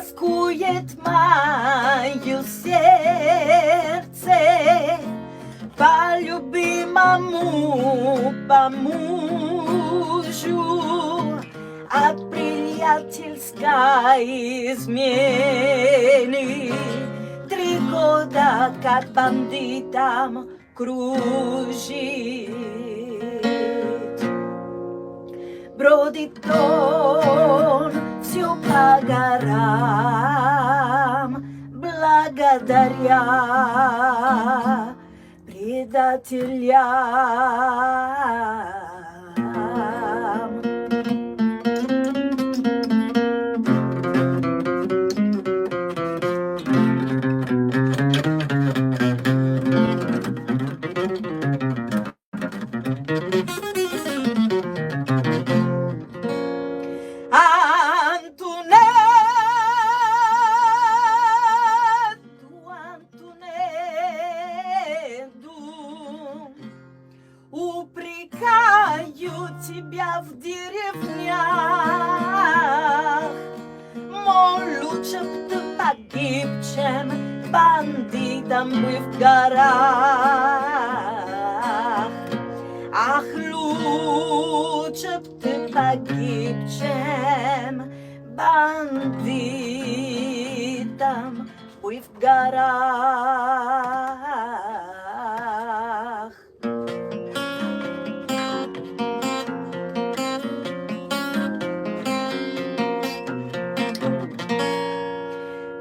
тоскует мое сердце по любимому, по мужу от приятельской измены. 3 года как бандитам кружит. Бродит он все по горам, благодаря предателям. Упрекаю тебя в деревнях, мол, лучше б ты погиб, чем бандитом мы в горах. Ах, лучше б ты погиб, чем бандитом мы в горах.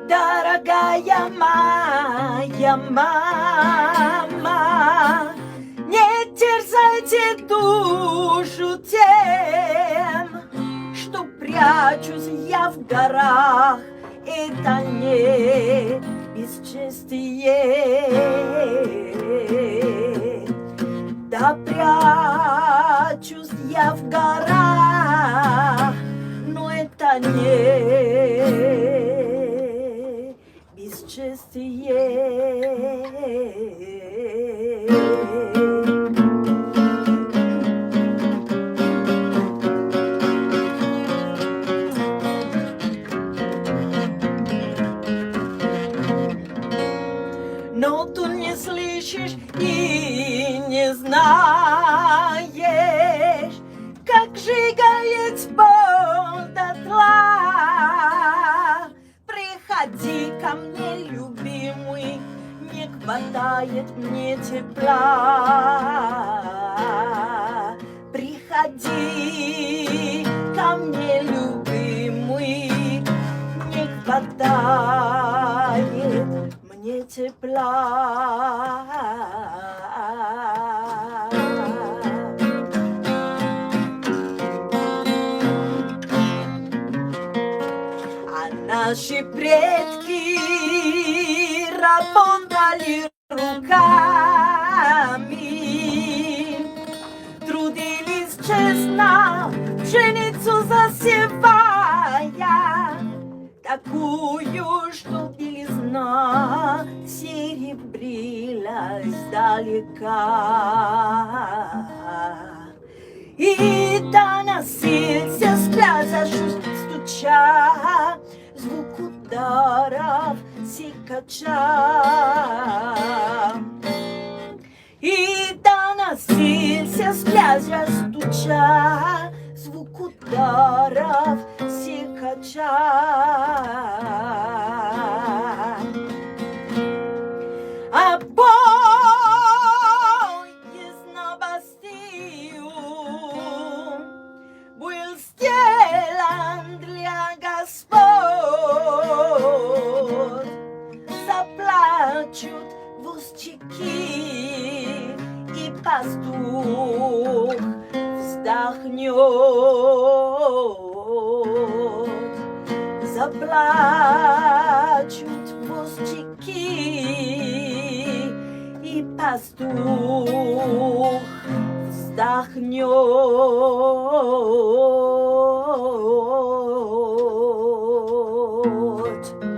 Дорогая моя мама, не терзайте душу тем, что прячусь я в горах. Это не бесчестие. Да прячусь я в горах, но это не бесчестие. Но ты не слышишь и не знаешь, как сжигает боль дотла. Приходи ко мне, любимый, не хватает мне тепла. Приходи ко мне, любимый, не хватает мне тепла. А наши предки работали руками, трудились честно, пшеницу засевая, такую, что белизна серебрилась далека. И доносился с пляжа, стуча, звук ударов сикача. И доносился с пляжа, стуча, звук ударов сикача. А поезд на Бастию был сделан для господ. Заплачут возчики, и пастух вздохнет. Заплачут возчики, и пастух вздохнет.